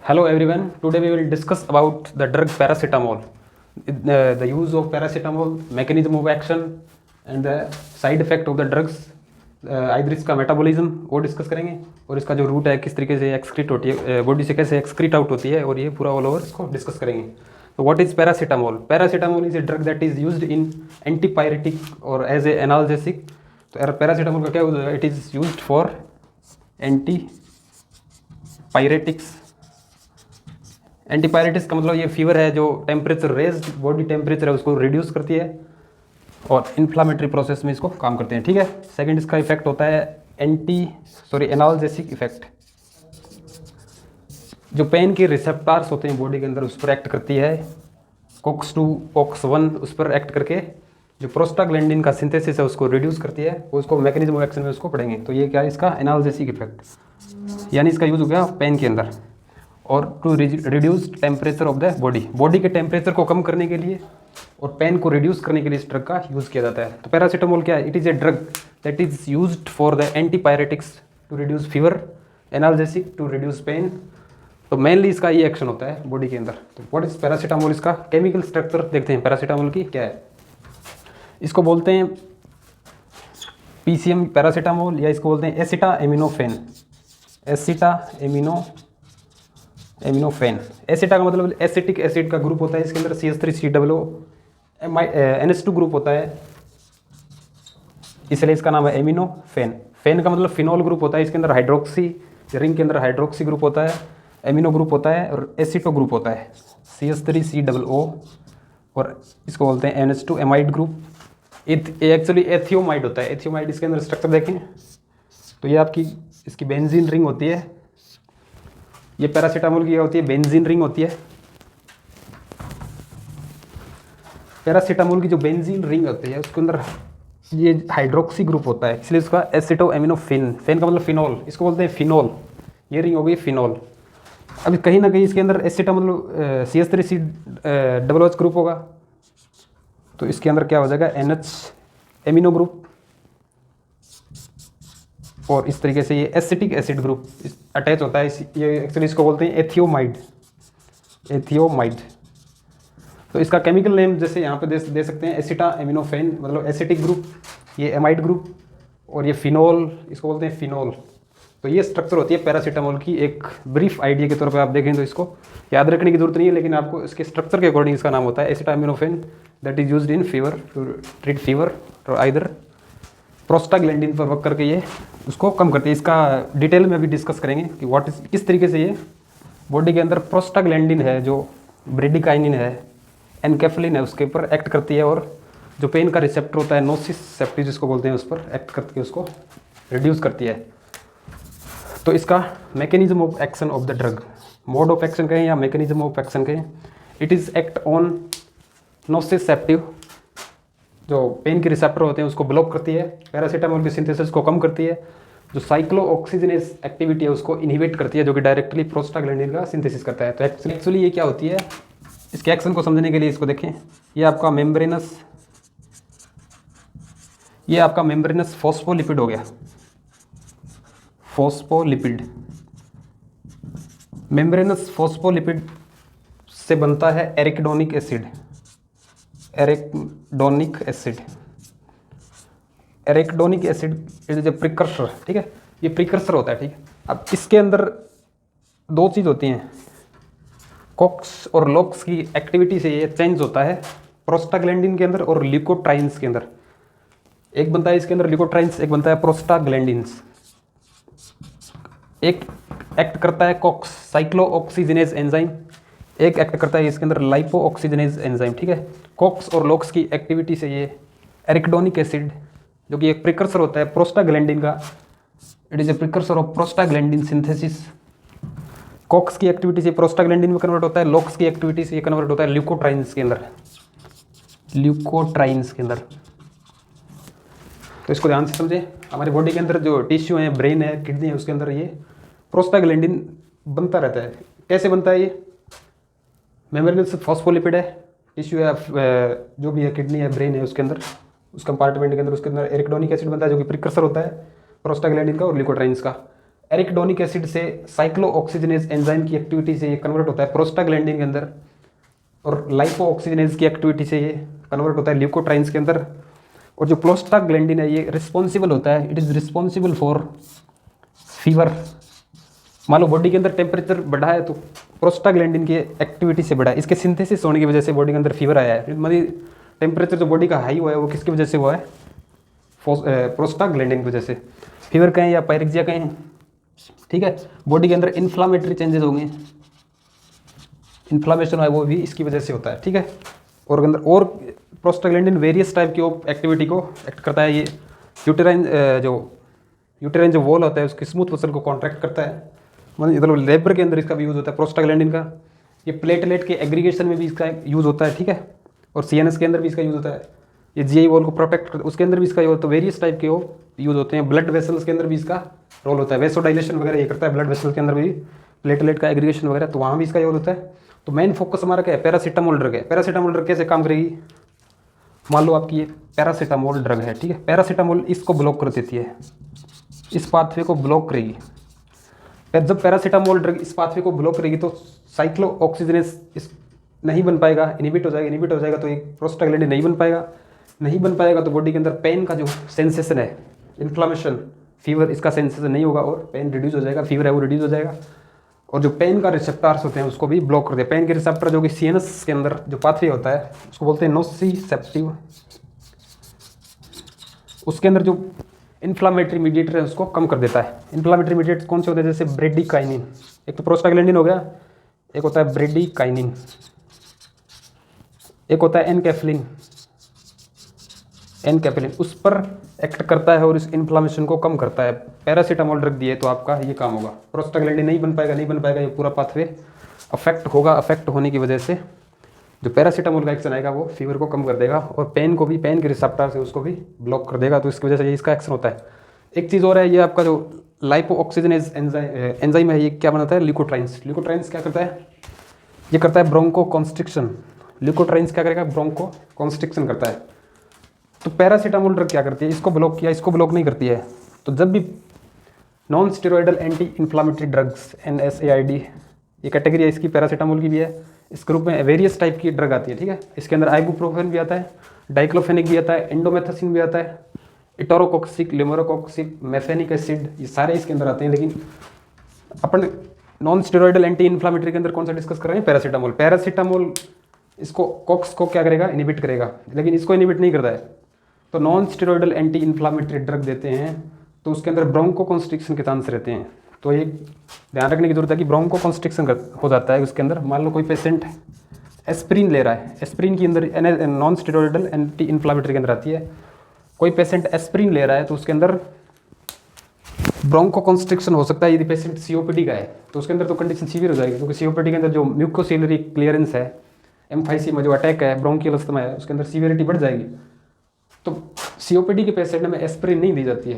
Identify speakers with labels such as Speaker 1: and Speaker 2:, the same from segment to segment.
Speaker 1: Hello everyone. Today we will discuss about the drug paracetamol, the use of paracetamol, mechanism of action, and the side effect of the drugs. इधर इसका metabolism वो discuss करेंगे और इसका जो root है किस तरीके से एक्सक्रीट होती है, बॉडी से कैसे एक्सक्रीट आउट होती है, और ये पूरा ऑल ओवर इसको डिस्कस करेंगे. तो what is paracetamol? Paracetamol is a drug that is used in antipyretic और एज ए एनाल्जेसिक. तो पैरासीटामोल का क्या यूज है? It is used for antipyretics. Antipyretics का मतलब ये फीवर है जो टेम्परेचर रेज बॉडी टेम्परेचर है उसको रिड्यूस करती है और इन्फ्लामेटरी प्रोसेस में इसको काम करते हैं. ठीक है. सेकंड इसका इफेक्ट होता है एनाल्जेसिक इफेक्ट. जो पेन के रिसेप्टार्स होते हैं बॉडी के अंदर उस पर एक्ट करती है. COX-2 COX-1 उस पर एक्ट करके जो प्रोस्टाग्लैंडिन का सिंथेसिस है उसको रिड्यूस करती है. उसको मैकेनिज्म ऑफ एक्शन में उसको पढ़ेंगे. तो ये क्या है इसका एनाल्जेसिक इफेक्ट, यानी इसका यूज हो गया पेन के अंदर. और to reduce temperature of the body के टेम्परेचर को कम करने के लिए और पेन को रिड्यूस करने के लिए इस ड्रग का यूज़ किया जाता है. तो पैरासीटामोल क्या है? It is a drug that is used for the antipyretics to reduce fever, analgesic to reduce pain. तो मेनली इसका ये एक्शन होता है बॉडी के अंदर. तो व्हाट इज पैरासीटामोल? इसका केमिकल स्ट्रक्चर देखते हैं पैरासीटामोल की क्या है. इसको बोलते हैं PCM पैरासीटामोल, या इसको बोलते हैं एसिटाएमिनोफेन. एसिटाएमिनोफेन. एसिटा का मतलब एसिटिक एसिड का ग्रुप होता है. इसके अंदर CH3COO NH2 ग्रुप होता है, इसलिए इसका नाम है एमिनोफेन. फेन का मतलब फिनॉल ग्रुप होता है. इसके अंदर हाइड्रोक्सी, रिंग के अंदर हाइड्रोक्सी ग्रुप होता है, एमिनो ग्रुप होता है और एसिटो ग्रुप होता है CH3COO. और इसको बोलते हैं NH2 एमाइड ग्रुप. एक्चुअली एथियोमाइड होता है. एथियोमाइड इसके अंदर स्ट्रक्चर देखें तो ये आपकी इसकी बेंजीन रिंग होती है. ये पैरासीटामोल की होती है बेंजीन रिंग होती है. पैरासीटामोल की जो बेंजीन रिंग होती है उसके अंदर ये हाइड्रोक्सी ग्रुप होता है, इसलिए इसका एसिटोएमिनोफेन. फेन का मतलब फिनॉल, इसको बोलते हैं फिनॉल. ये रिंग हो गई फिनॉल. अभी कहीं ना कहीं इसके अंदर एसिटामोल CH3COOH ग्रुप होगा, तो इसके अंदर क्या हो जाएगा NH एमिनो ग्रुप. और इस तरीके से ये एसिटिक एसिड ग्रुप अटैच होता है. ये एक्चुअली इसको बोलते हैं एथियोमाइड. तो इसका केमिकल नेम जैसे यहाँ पे दे सकते हैं एसिटाएमिनोफेन, मतलब एसिटिक ग्रुप, ये एमाइड ग्रुप, और ये फिनॉल, इसको बोलते हैं फिनॉल. तो ये स्ट्रक्चर होती है पैरासीटामोल की. एक ब्रीफ आइडिया के तौर पे आप देखें तो इसको याद रखने की जरूरत नहीं है, लेकिन आपको इसके स्ट्रक्चर के अकॉर्डिंग इसका नाम होता है acetaminophen that is used in fever to treat fever और आइदर प्रोस्टाग्लैंडिन पर वर्क करके ये उसको कम करती है. इसका डिटेल में अभी डिस्कस करेंगे कि व्हाट इज किस तरीके से ये बॉडी के अंदर प्रोस्टाग्लैंडिन है, जो ब्रेडिकाइनिन है, एनकेफ्लिन है, उसके ऊपर एक्ट करती है. और जो पेन का रिसेप्टर होता है नोसिसेप्टिव जिसको बोलते हैं, उस पर एक्ट करके उसको रिड्यूस करती है. तो इसका mechanism of action of the drug, mode of action कहें या मैकेनिज्म ऑफ एक्शन कहें, इट इज़ एक्ट ऑन नोसिसेप्टिव. जो पेन के रिसेप्टर होते हैं उसको ब्लॉक करती है. पैरासीटामोल की सिंथेसिस को कम करती है. जो साइक्लोऑक्सीजनेस एक्टिविटी है उसको इनहिबिट करती है, जो कि डायरेक्टली प्रोस्टाग्लैंडिन का सिंथेसिस करता है. तो एक्चुअली ये क्या होती है, इसके एक्शन को समझने के लिए इसको देखें. ये आपका मेम्ब्रेनस फॉस्फोलिपिड हो गया. मेम्ब्रेनस फॉस्फोलिपिड से बनता है arachidonic acid. Arachidonic acid is a precursor. ठीक है, ये प्रिकर्सर होता है. ठीक है. अब इसके अंदर दो चीज़ होती हैं. कॉक्स और लॉक्स की एक्टिविटी से ये चेंज होता है प्रोस्टाग्लैंडिन के अंदर और ल्यूकोट्राइन्स के अंदर. एक बनता है इसके अंदर ल्यूकोट्राइन्स, एक बनता है प्रोस्टाग्लैंडिन्स. एक एक्ट करता है कॉक्स साइक्लोऑक्सीजनेज एंजाइम, एक एक्ट करता है इसके अंदर लाइपोऑक्सीजनेज एंजाइम. ठीक है. कॉक्स और लॉक्स की एक्टिविटी से ये एरिकडोनिक एसिड, जो कि एक प्रिकर्सर होता है प्रोस्टाग्लैंडिन का, it is a precursor of prostaglandin synthesis. COX की एक्टिविटी से प्रोस्टाग्लैंडिन में कन्वर्ट होता है, लॉक्स की एक्टिविटी से ये कन्वर्ट होता है ल्यूकोट्राइन्स के अंदर. तो इसको ध्यान से समझें. हमारी बॉडी के अंदर जो टिश्यू है, ब्रेन है, किडनी है, उसके अंदर ये प्रोस्टाग्लैंडिन बनता रहता है. कैसे बनता है ये? मेम्ब्रेनस फॉस्फोलिपिड है, टिश्यू है, जो भी है, किडनी है, ब्रेन है, उसके अंदर उस कंपार्टमेंट के अंदर उसके अंदर एरिकडोनिक एसिड बनता है, जो कि प्रिकर्सर होता है प्रोस्टाग्लैंडिन का और ल्यूकोट्राइन्स का. एरिकडोनिक एसिड से साइक्लोऑक्सीजनेज एंजाइम की एक्टिविटी से ये कन्वर्ट होता है प्रोस्टाग्लैंडिन के अंदर, और लाइपोऑक्सीजनेज की एक्टिविटी से ये कन्वर्ट होता है ल्यूकोट्राइन्स के अंदर। और जो प्रोस्टाग्लैंडिन है ये रिस्पॉन्सिबल होता है, it is responsible for fever. मान लो बॉडी के अंदर टेम्परेचर बढ़ा है तो प्रोस्टाग्लैंडिन की एक्टिविटी से बढ़ा है, इसके सिंथेसिस होने की वजह से बॉडी के अंदर फीवर आया है। मतलब टेम्परेचर जो बॉडी का हाई हुआ है वो किसकी वजह से हुआ है, प्रोस्टाग्लैंडिन की वजह से। फीवर कहें या पायरेक्सिया कहें, ठीक है। बॉडी के अंदर इन्फ्लामेटरी चेंजेस होंगे, इन्फ्लामेशन है वो भी इसकी वजह से होता है, ठीक है। और अंदर और प्रोस्टाग्लैंडिन वेरियस टाइप की एक्टिविटी को एक्ट करता है। ये यूटेराइन जो वॉल होता है उसकी स्मूथ मसल को कॉन्ट्रैक्ट करता है, मतलब लेबर के अंदर इसका भी यूज़ होता है प्रोस्टाग्लैंडिन का। ये प्लेटलेट के एग्रीगेशन में भी इसका यूज़ होता है, ठीक है। और सीएनएस के अंदर भी इसका यूज़ होता है। ये जीआई वॉल को प्रोटेक्ट करता है, उसके अंदर भी इसका यूज़ होता है। वेरियस टाइप के वो यूज़ होते हैं। ब्लड वेसल्स के अंदर भी इसका रोल होता है, वेसोडाइलेशन वगैरह ये करता है ब्लड वेसल्स के अंदर भी, प्लेटलेट का एग्रीगेशन वगैरह, तो वहाँ भी इसका यूज़ होता है। तो मेन फोकस हमारा क्या है, पैरासीटामोल ड्रग है। पैरासीटामोल ड्रग कैसे काम करेगी, मान लो आपकी ये पैरासीटामोल ड्रग है, ठीक है। पैरासीटामोल इसको ब्लॉक कर देती है, इस पाथवे को ब्लॉक करेगी। जब पैरासीटामोल ड्रग इस पाथवे को ब्लॉक करेगी तो साइक्लोऑक्सीजनेज इस नहीं बन पाएगा, इनहिबिट हो जाएगा तो एक प्रोस्टाग्लैंडिन नहीं बन पाएगा तो बॉडी के अंदर पेन का जो सेंसेशन है, इन्फ्लामेशन, फीवर, इसका सेंसेशन नहीं होगा और पेन रिड्यूस हो जाएगा, फीवर है वो रिड्यूस हो जाएगा। और जो पेन का रिसेप्टर्स होते हैं उसको भी ब्लॉक कर दिया। पेन के रिसेप्टर जो कि सीएनएस के अंदर जो पाथवे होता है उसको बोलते हैं नोसिसेप्टिव, उसके अंदर जो इन्फ्लामेटरी मीडिएटर है उसको कम कर देता है। इन्फ्लामेटरी मीडिएटर कौन से होते हैं, जैसे ब्रेडिकाइनिन, एक तो प्रोस्टाग्लैंडिन हो गया, एक होता है ब्रेडिकाइनिन, एक होता है एनकैफ्लिन, उस पर एक्ट करता है और इस इन्फ्लामेशन को कम करता है। पैरासीटामोल ड्रग दिए तो आपका ये काम होगा। प्रोस्टाग्लैंडिन नहीं बन पाएगा, ये पूरा पाथवे अफेक्ट होगा। अफेक्ट होने की वजह से जो पैरासीटामोल का एक्शन आएगा वो फीवर को कम कर देगा और पेन को भी, पेन के रिसेप्टर से उसको भी ब्लॉक कर देगा। तो इसकी वजह से ये इसका एक्शन होता है। एक चीज़ और है, ये आपका जो लाइपोऑक्सीजनेज एंजाइम है ये क्या बनाता है, ल्यूकोट्राइन्स क्या करता है, ये करता है ब्रोंको कॉन्स्ट्रिक्शन। ल्यूकोट्राइन्स क्या करेगा, ब्रोंको कॉन्स्ट्रिक्शन करता है। तो पैरासीटामोल ड्रग क्या करती है, इसको ब्लॉक किया, इसको ब्लॉक नहीं करती है। तो जब भी non steroidal anti inflammatory drugs NSAID, ये कैटेगरी है इसकी, पैरासीटामोल की भी है। इस ग्रुप में वेरियस टाइप की ड्रग आती है, ठीक है। इसके अंदर आइबुप्रोफेन भी आता है, डाइक्लोफेनिक भी आता है, एंडोमेथासिन भी आता है, इटोरोकॉक्सिक, लिमोरोकॉक्सिक, मेफेनिक एसिड, ये सारे इसके अंदर आते हैं। लेकिन अपन नॉन स्टेरॉयडल एंटी इन्फ्लामेटरी के अंदर कौन सा डिस्कस कर रहे हैं, पैरासीटामोल इसको कॉक्स को क्या करेगा, इनिबिट करेगा, लेकिन इसको इनिबिट नहीं करता है। तो non steroidal anti inflammatory drug देते हैं तो उसके अंदर ब्रोंको कॉन्स्ट्रिक्शन के चांस रहते हैं। तो ये ध्यान रखने की जरूरत है कि ब्रोंको कॉन्स्ट्रिक्शन हो जाता है उसके अंदर। मान लो कोई पेशेंट एस्प्रिन ले रहा है, एस्प्रिन की अंदर नॉन स्टेरॉयडल एंटी इन्फ्लामेटरी के अंदर आती है। कोई पेशेंट एस्प्रिन ले रहा है तो उसके अंदर ब्रोंको कॉन्स्ट्रिक्शन हो सकता है। यदि पेशेंट COPD का है तो उसके अंदर तो कंडीशन सीवियर हो जाएगी, क्योंकि COPD के अंदर जो म्यूकोसिलरी क्लियरेंस है, M5C में जो अटैक है, ब्रोंकियल अस्थमा है, उसके अंदर सीवियरिटी बढ़ जाएगी। तो COPD के पेशेंट में एस्प्रिन नहीं दी जाती है,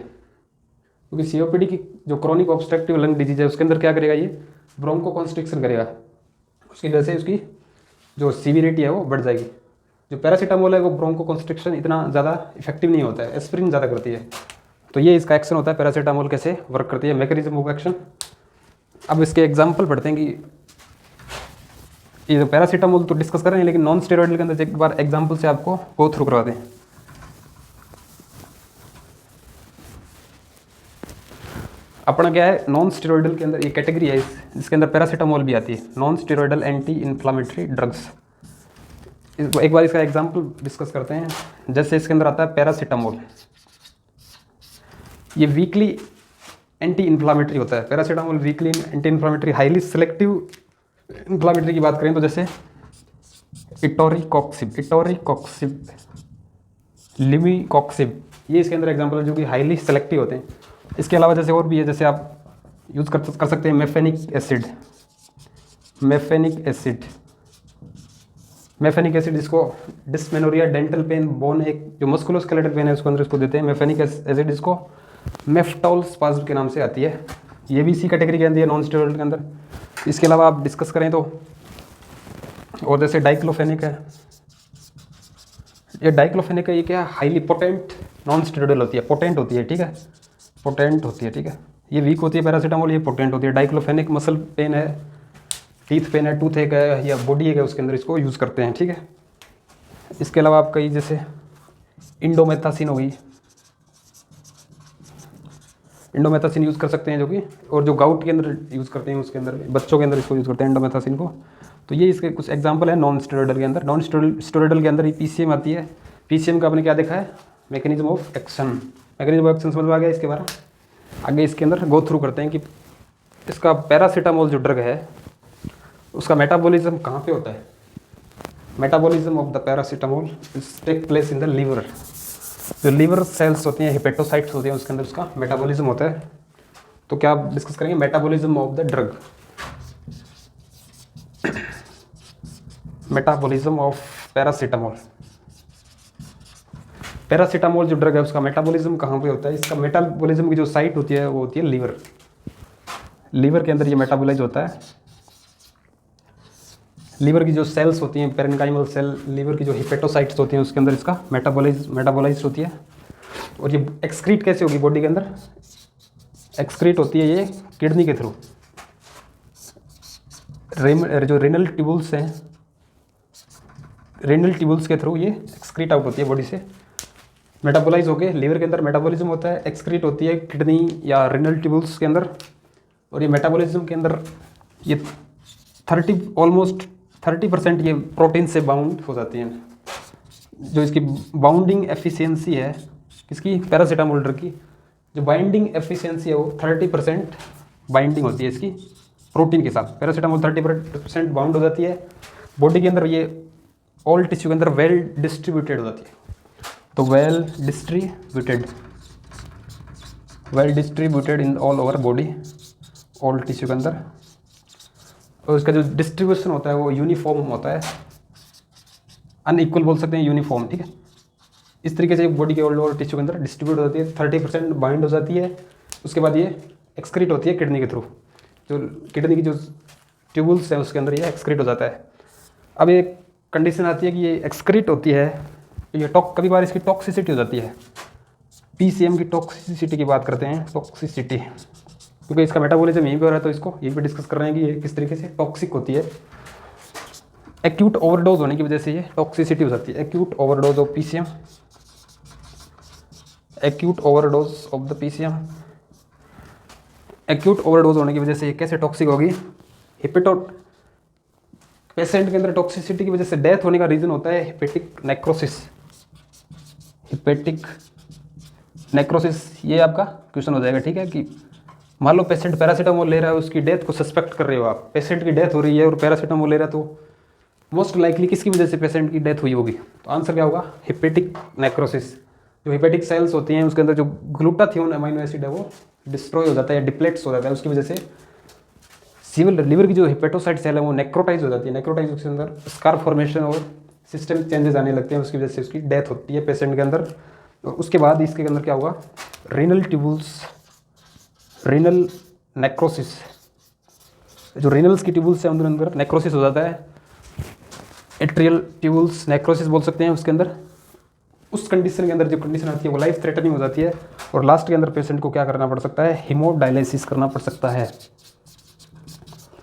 Speaker 1: क्योंकि COPD की जो क्रॉनिक ऑब्स्ट्रक्टिव लंग डिजीज है उसके अंदर क्या करेगा, ये ब्रोंको कॉन्स्ट्रिक्शन करेगा, उसकी वजह से उसकी जो सीवियरिटी है वो बढ़ जाएगी। जो पैरासीटामोल है वो ब्रोंको कॉन्स्ट्रिक्शन इतना ज़्यादा इफेक्टिव नहीं होता है, एस्प्रिन ज़्यादा करती है। तो ये इसका एक्शन होता है, पैरासीटामोल कैसे वर्क करती है, मैकेनिज्म ऑफ एक्शन। अब इसके एग्जाम्पल पढ़ते हैं कि ये जो पैरासीटामोल तो डिस्कस कर रहे हैं, लेकिन नॉन स्टेरॉयडल के अंदर एक बार एग्जाम्पल से आपको गो थ्रू करवा दें। अपना क्या है, नॉन स्टेरॉयडल के अंदर ये कैटेगरी है जिसके अंदर पैरासीटामोल भी आती है, non steroidal anti inflammatory drugs. एक बार इसका एग्जाम्पल डिस्कस करते हैं। जैसे इसके अंदर आता है पैरासीटामोल, ये वीकली एंटी इन्फ्लामेटरी होता है। Paracetamol weekly anti inflammatory, highly selective inflammatory की बात करें तो जैसे इटोरिकॉक्सिब, लिमिकॉक्सिब, ये इसके अंदर एग्जाम्पल है जो कि हाईली सेलेक्टिव होते हैं। इसके अलावा जैसे और भी है, जैसे आप यूज़ कर सकते हैं मेफेनिक एसिड, इसको डिस्मेनोरिया, डेंटल पेन, बोन एक जो मस्कुलोस्केलेटल पेन है उसके अंदर इसको देते हैं मेफेनिक एसिड। इसको मेफ्टॉल स्पाज्म के नाम से आती है, ये भी इसी कैटेगरी के अंदर है, नॉन स्टेरॉयडल के अंदर। इसके अलावा आप डिस्कस करें तो और जैसे डाइक्लोफेनिक है, ये क्या हाईली पोटेंट नॉन स्टेरॉयडल होती है, पोटेंट होती है, ठीक है, ये वीक होती है पैरासीटामोल, ये पोटेंट होती है। डाइक्लोफेनिक मसल पेन है, टीथ पेन है, टूथ एक है या बॉडी एक है, उसके अंदर इसको यूज़ करते हैं, ठीक है। इसके अलावा आप कई जैसे इंडोमेथासिन हो गई, इंडोमेथासिन यूज़ कर सकते हैं जो कि, और जो गाउट के अंदर यूज़ करते हैं उसके अंदर, बच्चों के अंदर इसको यूज़ करते हैं इंडोमेथासिन को। तो ये इसके कुछ एग्जांपल है नॉन स्टेरॉइडल के अंदर। नॉन स्टेरॉइडल के अंदर ही पीसीएम आती है। पीसीएम का आपने क्या देखा है, mechanism of action, mechanism of action समझ में आ गया इसके बारे में। आगे इसके अंदर गो थ्रू करते हैं कि इसका पैरासीटामोल जो ड्रग है उसका मेटाबॉलिज्म कहाँ पे होता है। Metabolism of the paracetamol take place in the liver. जो लीवर सेल्स होती हैं, हेपेटोसाइट्स होते हैं, उसके अंदर उसका मेटाबॉलिज्म होता है। तो क्या आप डिस्कस करेंगे, metabolism of the drug, metabolism of paracetamol. Paracetamol जो ड्रग है उसका मेटाबॉलिज्म कहाँ पे होता है। इसका मेटाबॉलिज्म की जो साइट होती है वो होती है लीवर। लीवर के अंदर ये मेटाबोलाइज होता है। लीवर की जो सेल्स होती हैं, पेरेन्काइमल सेल, लीवर की जो हिपेटोसाइट्स होती हैं उसके अंदर इसका मेटाबोलाइज होती है। और ये एक्सक्रीट कैसे होगी बॉडी के अंदर, एक्सक्रीट होती है ये किडनी के थ्रू। जो रेनल ट्यूबुल्स हैं, रेनल ट्यूबुल्स के थ्रू ये एक्सक्रीट आउट होती है बॉडी से, मेटाबोलाइज होके लीवर के अंदर मेटाबॉलिज्म होता है, एक्सक्रीट होती है किडनी या रेनल ट्यूबुल्स के अंदर। और ये मेटाबॉलिज्म के अंदर ये ऑलमोस्ट 30% ये प्रोटीन से बाउंड हो जाती हैं। जो इसकी बाउंडिंग एफिशिएंसी है किसकी, पैरासीटामोल ड्रग की, जो बाइंडिंग एफिशिएंसी है वो 30% बाइंडिंग होती है इसकी प्रोटीन के साथ। पैरासीटामोल 30% बाउंड हो जाती है बॉडी के अंदर, ये ऑल टिश्यू के अंदर वेल डिस्ट्रीब्यूटेड हो जाती है। तो well distributed in all over body, all tissue के अंदर। और इसका जो डिस्ट्रीब्यूशन होता है वो यूनिफॉर्म होता है, अनइक्वल बोल सकते हैं, यूनिफॉर्म, ठीक है। इस तरीके से बॉडी के ऑल ओवर टिश्यू के अंदर डिस्ट्रीब्यूट होती है, 30% बाइंड हो जाती है। उसके बाद ये एक्सक्रीट होती है किडनी के थ्रू, जो किडनी की जो ट्यूबुल्स है उसके अंदर ये एक्सक्रीट हो जाता है। अब एक कंडीशन आती है कि ये एक्सक्रीट होती है, ये कभी बार इसकी टॉक्सिसिटी हो जाती है। पीसीएम की टॉक्सिसिटी की बात करते हैं, टॉक्सिसिटी, क्योंकि इसका मेटाबॉलिज्म यहीं पे हो रहा है तो इसको यहीं पे डिस्कस कर रहे हैं कि ये किस तरीके से टॉक्सिक होती है। एक्यूट ओवरडोज होने की वजह से ये टॉक्सिसिटी हो जाती है। Acute overdose of PCM, acute overdose of the PCM, acute overdose होने की वजह से ये कैसे टॉक्सिक होगी। पेशेंट के अंदर टॉक्सिसिटी की वजह से डेथ होने का रीज़न होता है हेपेटिक नेक्रोसिस। हेपेटिक नेक्रोसिस ये आपका क्वेश्चन हो जाएगा, ठीक है। कि मान लो पेशेंट पैरासीटामोल ले रहा है, उसकी डेथ को सस्पेक्ट कर रहे हो आप, पेशेंट की डेथ हो रही है और पैरासीटामोल ले रहा है, तो मोस्ट लाइकली किसकी वजह से पेशेंट की डेथ हुई होगी। तो आंसर क्या होगा, हेपेटिक नेक्रोसिस। जो हेपेटिक सेल्स होती हैं उसके अंदर जो ग्लूटाथियोन अमाइनो एसिड है वो डिस्ट्रॉय हो जाता है, डिप्लेट्स हो जाता है, उसकी वजह से लीवर की जो हेपेटोसाइट सेल है वो नेक्रोटाइज हो जाती है। नेक्रोटाइज उसके अंदर स्कार फॉर्मेशन और सिस्टम चेंजेस आने लगते हैं, उसकी वजह से उसकी डेथ होती है पेशेंट के अंदर। और उसके बाद इसके अंदर क्या हुआ, रीनल ट्यूबुल्स, रीनल नेक्रोसिस, जो रीनल्स की ट्यूबुल्स है उनके अंदर नेक्रोसिस हो जाता है। एट्रियल ट्यूबुल्स नेक्रोसिस बोल सकते हैं उसके अंदर। उस कंडीशन के अंदर जो कंडीशन आती है वो लाइफ थ्रेटनिंग हो जाती है और लास्ट के अंदर पेशेंट को क्या करना पड़ सकता है, हीमोडायलिसिस करना पड़ सकता है।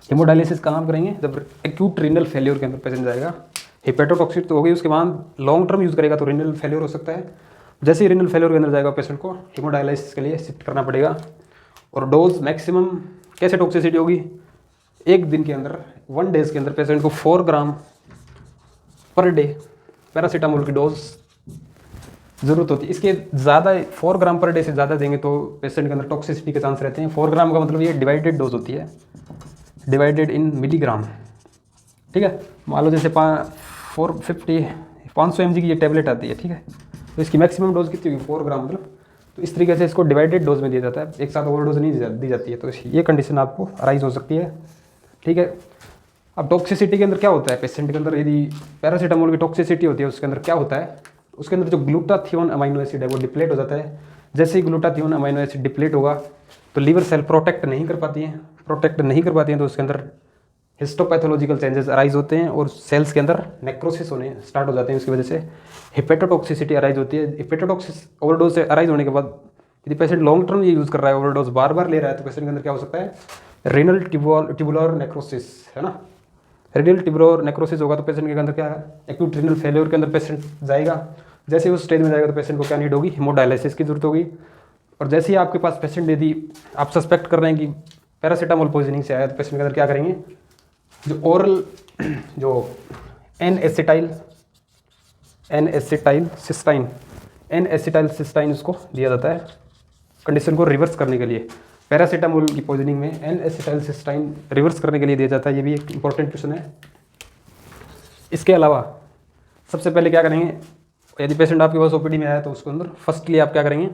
Speaker 1: हीमोडायलिसिस कहाँ आप करेंगे, जब एक्यूट रीनल फेलियर के अंदर पेशेंट जाएगा। हेपेटोटॉक्सिक तो हो गई, उसके बाद लॉन्ग टर्म यूज़ करेगा तो रीनल फेलियर हो सकता है। जैसे ही रीनल फेलियर के अंदर जाएगा पेशेंट को हीमोडायलिसिस के लिए शिफ्ट करना पड़ेगा। और डोज मैक्सिमम कैसे टॉक्सिसिटी होगी, एक दिन के अंदर 1 डेज के अंदर पेशेंट को 4 ग्राम पर डे पैरासीटामोल की डोज ज़रूरत होती है। इसके ज़्यादा 4 ग्राम पर डे से ज़्यादा देंगे तो पेशेंट के अंदर टॉक्सिसिटी के चांस रहते हैं। 4 ग्राम का मतलब ये डिवाइडेड डोज होती है, डिवाइडेड इन मिलीग्राम, ठीक है। मान लो जैसे 500 mg की ये टैबलेट आती है, ठीक है, तो इसकी मैक्सिमम डोज कितनी होगी, 4 ग्राम मतलब। तो इस तरीके से इसको डिवाइडेड डोज में दिया जाता है, एक साथ ओवर डोज नहीं दी जाती है। तो ये कंडीशन आपको अराइज हो सकती है, ठीक है। अब टॉक्सिसिटी के अंदर क्या होता है पेशेंट के अंदर, यदि पैरासीटामोल की टॉक्सिसिटी होती है उसके अंदर क्या होता है, उसके अंदर जो ग्लूटाथियोन अमाइनो एसिड है वो डिप्लेट हो जाता है। जैसे ही ग्लूटाथियोन अमाइनो एसिड डिप्लेट होगा तो लीवर सेल प्रोटेक्ट नहीं कर पाती हैं तो उसके अंदर हिस्टोपैथोलॉजिकल चेंजेस अराइज होते हैं और सेल्स के अंदर नेक्रोसिस होने स्टार्ट हो जाते हैं। उसकी वजह से हेपेटोटॉक्सिसिटी अराइज होती है। हेपेटोटॉक्सिस ओवरडोज से अराइज होने के बाद यदि पेशेंट लॉन्ग टर्म ये यूज़ कर रहा है, ओवरडोज बार बार ले रहा है, तो पेशेंट के अंदर क्या हो सकता है, रेनल ट्यूबुलर नेक्रोसिस, है ना। रेनल ट्यूबुलर नेक्रोसिस होगा तो पेशेंट के अंदर क्या है, एक्यूट रीनल फेलियर के अंदर पेशेंट जाएगा। जैसे ही उस स्टेज में जाएगा तो पेशेंट को क्या नीड होगी, हेमोडायलिसिस की जरूरत होगी। और जैसे ही आपके पास पेशेंट, यदि आप सस्पेक्ट कर रहे हैं कि पैरासीटामोल पॉइजनिंग से आया, तो पेशेंट के अंदर क्या करेंगे, जो ओरल जो एन एसिटाइल सिस्टाइन उसको दिया जाता है कंडीशन को रिवर्स करने के लिए। पैरासीटामोल की पॉइजनिंग में एन एसिटाइल सिस्टाइन रिवर्स करने के लिए दिया जाता है। ये भी एक इंपॉर्टेंट क्वेश्चन है। इसके अलावा सबसे पहले क्या करेंगे, यदि पेशेंट आपके पास ओपीडी में आया तो उसके अंदर फर्स्टली आप क्या करेंगे,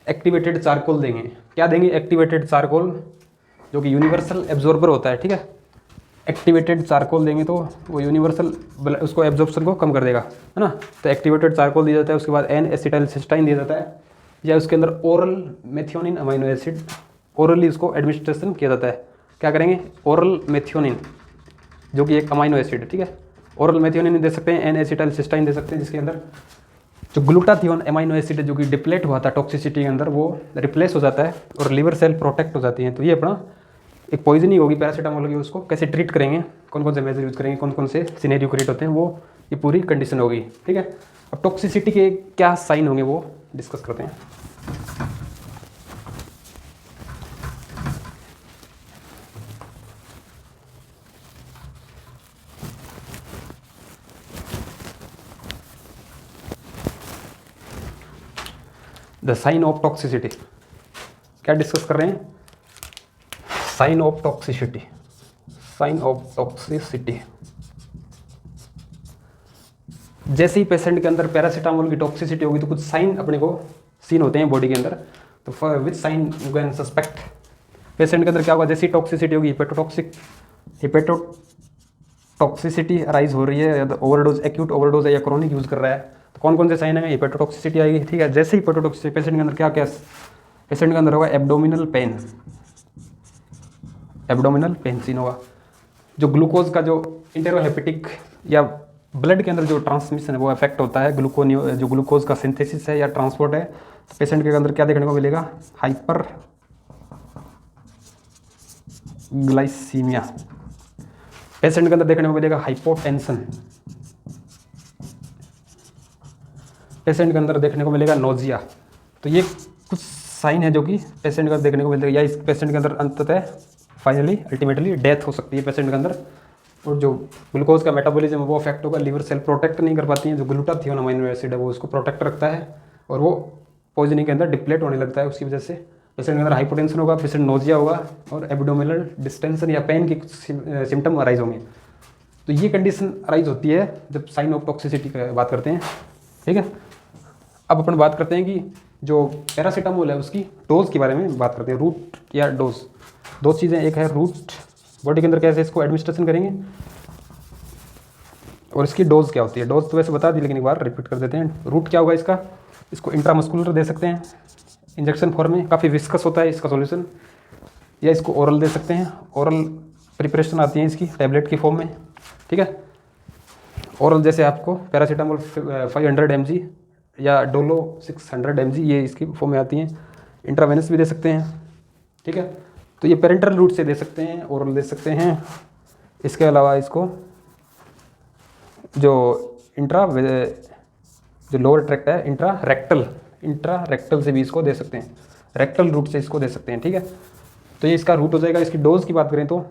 Speaker 1: एक्टिवेटेड चारकोल देंगे। क्या देंगे, एक्टिवेटेड चारकोल, जो कि यूनिवर्सल एब्जॉर्बर होता है, ठीक है। एक्टिवेटेड चारकोल देंगे तो वो यूनिवर्सल उसको एब्जॉर्प्शन को कम कर देगा, है ना। तो एक्टिवेटेड चारकोल दिया जाता है। उसके बाद एन एसिटाइल सिस्टाइन दिया जाता है, या उसके अंदर oral methionine amino acid, orally उसको एडमिनिस्ट्रेशन किया जाता है। क्या करेंगे, ओरल मेथियोनिन, जो कि एक अमाइनो एसिड है, ठीक है। ओरल मेथियोनिन दे सकते हैं, एन एसिटाइल सिस्टाइन दे सकते हैं, जिसके अंदर जो ग्लूटाथियोन अमाइनो एसिड है, जो कि डिप्लेट हुआ था टॉक्सिसिटी के अंदर, वो रिप्लेस हो जाता है और लिवर सेल प्रोटेक्ट हो जाती हैं। तो ये अपना एक पॉइजनिंग होगी पैरासीटामोल की। उसको कैसे ट्रीट करेंगे, कौन कौन से मेजर यूज़ करेंगे, कौन कौन से सिनेरियो क्रिएट होते हैं, वो ये पूरी कंडीशन होगी, ठीक है। अब टॉक्सिसिटी के क्या साइन होंगे वो डिस्कस करते हैं। द साइन ऑफ टॉक्सिसिटी, क्या डिस्कस कर रहे हैं, साइन ऑफ टॉक्सिसिटी। जैसे ही पेशेंट के अंदर पैरासीटामोल की टॉक्सिसिटी होगी तो कुछ साइन अपने को सीन होते हैं बॉडी के अंदर। तो which sign you can suspect, patient के अंदर क्या होगा, जैसी टॉक्सिसिटी होगी, हिपेटोटॉक्सिसिटी अराइज हो रही है, या ओवरडोज, एक्यूट ओवरडोज है, या क्रोनिक यूज़ कर रहा है, तो कौन कौन से साइन है, हिपेटोटॉक्सिसिटी आएगी, ठीक है। जैसे ही हिपेटोटॉक्सिसिटी, पेशेंट के अंदर क्या क्या, पेशेंट के अंदर होगा एब्डोमिनल पेन सीन होगा। जो ग्लूकोज का जो इंटेरोहेपेटिक या ब्लड के अंदर जो ट्रांसमिशन है वो इफेक्ट होता है, जो ग्लूकोज का सिंथेसिस है या ट्रांसपोर्ट है। तो पेशेंट के अंदर क्या देखने को मिलेगा, हाइपर ग्लाइसीमिया, पेशेंट के अंदर देखने को मिलेगा हाइपोटेंशन, पेशेंट के अंदर देखने को मिलेगा नोजिया। तो ये कुछ साइन है जो कि पेशेंट का देखने को मिलता है, या इस पेशेंट के अंदर अंततः फाइनली अल्टीमेटली डेथ हो सकती है पेशेंट के अंदर। और जो ग्लूकोज का मेटाबॉलिज्म वो अफेक्ट होगा, लिवर सेल प्रोटेक्ट नहीं कर पाती हैं, जो ग्लूटाथियोन अमाइनो एसिड है वो उसको प्रोटेक्ट रखता है, और वो पॉइजनिंग के अंदर डिप्लेट होने लगता है। उसकी वजह से पेशेंट के अंदर हाइपोटेंशन होगा, पेशेंट नोजिया होगा, और एब्डोमिनल डिस्टेंशन या पेन की सिम्टम अराइज होंगे। तो ये कंडीशन अराइज होती है जब साइन ऑफ टॉक्सिसिटी की बात करते हैं, ठीक है। अब अपन बात करते हैं कि जो पैरासीटामोल है उसकी डोज के बारे में बात करते हैं, रूट या डोज। दो चीज़ें, एक है रूट, बॉडी के अंदर कैसे इसको एडमिनिस्ट्रेशन करेंगे, और इसकी डोज क्या होती है। डोज तो वैसे बता दी, लेकिन एक बार रिपीट कर देते हैं। रूट क्या होगा इसका, इसको इंट्रामस्कुलर दे सकते हैं इंजेक्शन फॉर्म में, काफ़ी विस्कस होता है इसका सॉल्यूशन, या इसको ओरल दे सकते हैं, ओरल प्रिपरेशन आती है इसकी टैबलेट की फॉर्म में, ठीक है। ओरल जैसे आपको पैरासीटामोल 500 mg या डोलो 600 mg, ये इसकी फॉर्म में आती हैं। इंट्रावेनस भी दे सकते हैं, ठीक है। तो ये पेरेंटल रूट से दे सकते हैं, ओरल दे सकते हैं। इसके अलावा इसको जो जो लोअर ट्रैक्ट है, इंट्रा रेक्टल से भी इसको दे सकते हैं, रेक्टल रूट से इसको दे सकते हैं, ठीक है। तो ये इसका रूट हो जाएगा। इसकी डोज की बात करें तो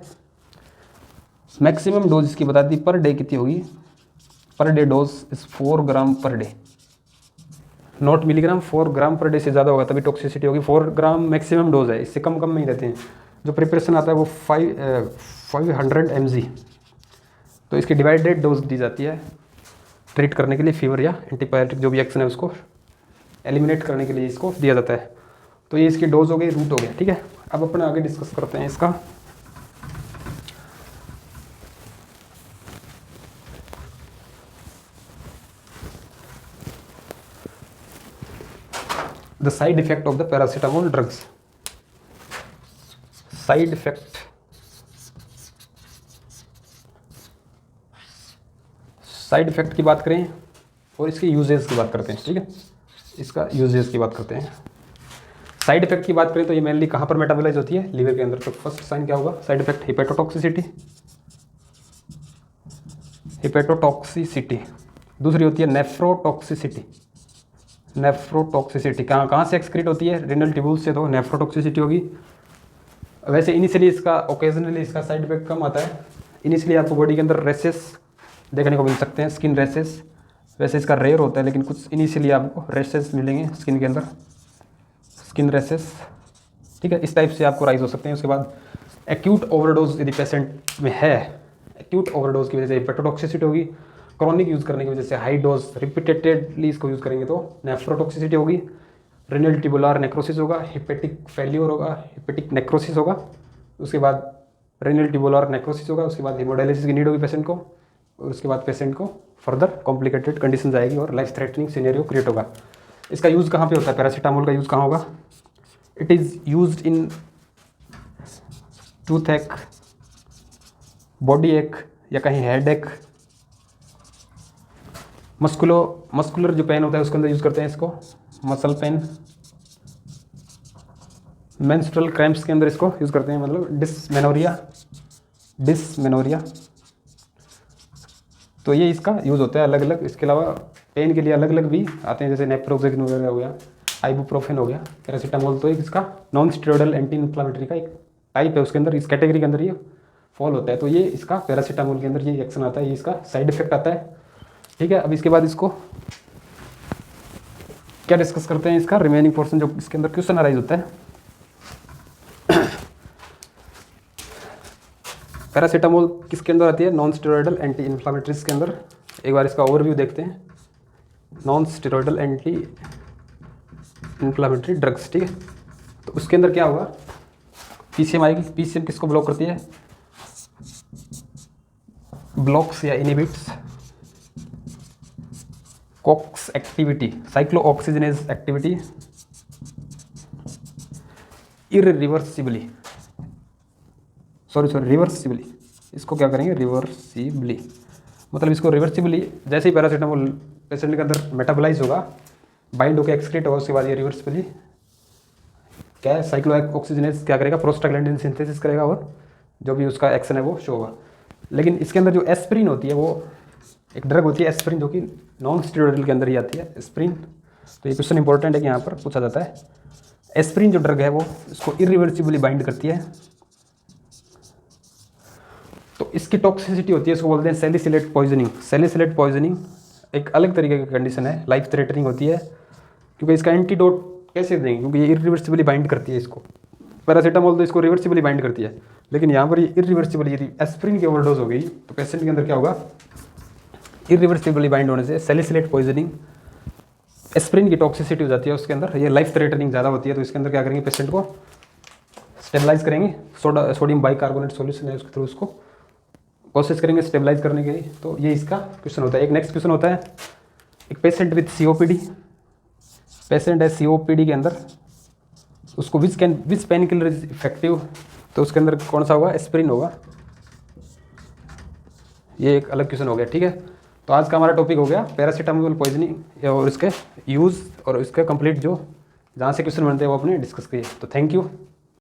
Speaker 1: मैक्सिमम डोज इसकी बता दी पर डे कितनी होगी, per day dose is 4 gram per day, not milligram. 4 gram per day से ज़्यादा होगा तभी टॉक्सिसिटी होगी। 4 ग्राम मैक्सिमम डोज है, इससे कम नहीं रहते हैं। जो प्रिपरेशन आता है वो 500 mg, तो इसकी डिवाइडेड डोज दी जाती है ट्रीट करने के लिए, फीवर या एंटीबायोटिक जो भी एक्शन है उसको एलिमिनेट करने के लिए इसको दिया जाता है। तो ये इसकी डोज हो गई, रूट हो गया, ठीक है। अब अपन आगे डिस्कस करते हैं इसका। The side effect of the paracetamol drugs. Side effect, side effect की बात करें और इसके यूजेस की बात करते हैं, ठीक है। इसका यूजेस की बात करते हैं। साइड इफेक्ट की बात करें तो ये मेनली कहाँ पर मेटाबोलाइज होती है, लीवर के अंदर। तो फर्स्ट साइन क्या होगा साइड इफेक्ट, हिपेटोटॉक्सिसिटी, हिपेटोटॉक्सिसिटी। दूसरी होती है नेफ्रोटॉक्सिसिटी, नेफ्रोटॉक्सिसिटी कहाँ से एक्सक्रीट होती है, रेनल ट्यूब्यूल से, तो नेफ्रोटॉक्सिसिटी होगी। वैसे इनिशियली इसका ओकेजनली इसका साइड इफेक्ट कम आता है। इनिशियली आपको बॉडी के अंदर रेसेस देखने को मिल सकते हैं, स्किन रेसेस। वैसे इसका रेयर होता है लेकिन कुछ इनिशियली आपको रेसेस मिलेंगे स्किन के अंदर, स्किन रेसेस, ठीक है। इस टाइप से आपको राइज हो सकते हैं। उसके बाद एक्यूट ओवरडोज यदि पेशेंट में है, एक्यूट ओवरडोज की वजह से हिपेटोटॉक्सिसिटी होगी। क्रॉनिक यूज़ करने की वजह से हाई डोज रिपीटेडली इसको यूज़ करेंगे तो नेफ्रोटॉक्सिसिटी होगी, रेनल ट्यूबुलर नेक्रोसिस होगा, हिपेटिक फेल्योर होगा, हिपेटिक नेक्रोसिस होगा। उसके बाद रेनल ट्यूबुलर नेक्रोसिस होगा। उसके बाद हेमोडायलिसिस की नीड होगी पेशेंट को, और उसके बाद पेशेंट को फर्दर कॉम्प्लिकेटेड कंडीशन आएगी और लाइफ थ्रेटनिंग सिनेरियो क्रिएट होगा। इसका यूज़ कहाँ पे होता है, पैरासीटामोल का यूज़ कहाँ होगा? It is used in tooth एक, बॉडी एक, या कहीं हेड एक, मस्कुलर जो पेन होता है उसके अंदर यूज़ करते हैं इसको, मसल पेन, मेंस्ट्रुअल क्रैम्प्स के अंदर इसको यूज़ करते हैं, मतलब डिसमेनोरिया। तो ये इसका यूज़ होता है अलग अलग। इसके अलावा पेन के लिए अलग अलग भी आते हैं, जैसे नेप्रोक्सेन वगैरह हो गया, आइबुप्रोफेन हो गया, पैरासीटामोल। तो एक इसका नॉन स्टेरॉयडल एंटी इन्फ्लामेटरी का एक टाइप है, उसके अंदर इस कैटेगरी के अंदर ये फॉल होता है। तो ये इसका पैरासीटामोल के अंदर ये एक्शन आता है, ये इसका साइड इफेक्ट आता है, ठीक है। अब इसके बाद इसको क्या डिस्कस करते हैं, इसका रिमेनिंग पोर्शन जो इसके अंदर क्वेश्चन अराइज होता है। पैरासीटामोल किसके अंदर आती है? नॉन स्टेरॉयडल एंटी इन्फ्लामेटरीज के अंदर। एक बार इसका ओवरव्यू देखते हैं। Non steroidal anti inflammatory drugs, ठीक है। तो उसके अंदर क्या होगा, पीसीएम आएगी। पीसीएम किसको ब्लॉक करती है? ब्लॉक्स या inhibits COX activity, cyclooxygenase activity irreversibly, reversibly. इसको क्या करेंगे? रिवर्सिबली, मतलब इसको रिवर्सिबली, जैसे ही पैरासीटामोल पेशेंट के अंदर मेटाबोलाइज होगा, बाइंड होकर एक्सक्रीट होगा, उसके बाद ये रिवर्सिबली क्या है, साइक्लोऑक्सीजनेज क्या करेगा? प्रोस्टाग्लैंडिन सिंथेसिस करेगा और जो भी उसका एक्शन है वो शो होगा। लेकिन इसके अंदर जो एस्प्रिन होती है, वो एक ड्रग होती है एस्प्रिन, जो कि नॉन स्टेरॉयडल के अंदर ही आती है एस्प्रिन। तो ये क्वेश्चन इंपॉर्टेंट है कि यहाँ पर पूछा जाता है। एस्प्रिन जो ड्रग है वो इसको इरिवर्सिबली बाइंड करती है। तो इसकी टॉक्सिसिटी होती है, इसको बोलते हैं सैलिसिलेट पॉइजनिंग। सैलिसिलेट पॉइजनिंग एक अलग तरीके की कंडीशन है, लाइफ थ्रेटनिंग होती है, क्योंकि इसका एंटीडोट कैसे देंगे, क्योंकि ये इरिवर्सिबली बाइंड करती है इसको। पैरासीटामोल तो इसको रिवर्सिबली बाइंड करती है, लेकिन यहाँ पर ये इरिवर्सिबली, यदि एस्प्रिन की ओवरडोज हो गई तो पेशेंट के अंदर क्या होगा? इरिवर्सिबली बाइंड होने से सैलिसिलेट पॉइजनिंग, एस्प्रिन की टॉक्सिसिटी हो जाती है उसके अंदर, ये लाइफ थ्रेटनिंग ज़्यादा होती है। तो इसके अंदर क्या करेंगे? पेशेंट को स्टेबलाइज करेंगे, सोडियम बाइकार्बोनेट सॉल्यूशन है उसके थ्रू उसको कोशिश करेंगे स्टेबलाइज करने के लिए। तो ये इसका क्वेश्चन होता है। एक नेक्स्ट क्वेश्चन होता है, एक पेशेंट विथ सीओपीडी, पेशेंट है सीओपीडी के अंदर, उसको विच पेन किलर इज इफेक्टिव, तो उसके अंदर कौन सा होगा? एस्प्रिन होगा। ये एक अलग क्वेश्चन हो गया, ठीक है। तो आज का हमारा टॉपिक हो गया पैरासीटामोल पॉइजनिंग और इसके यूज़ और इसके कंप्लीट जो जहाँ से क्वेश्चन बनते हैं वो अपने डिस्कस किए। तो थैंक यू।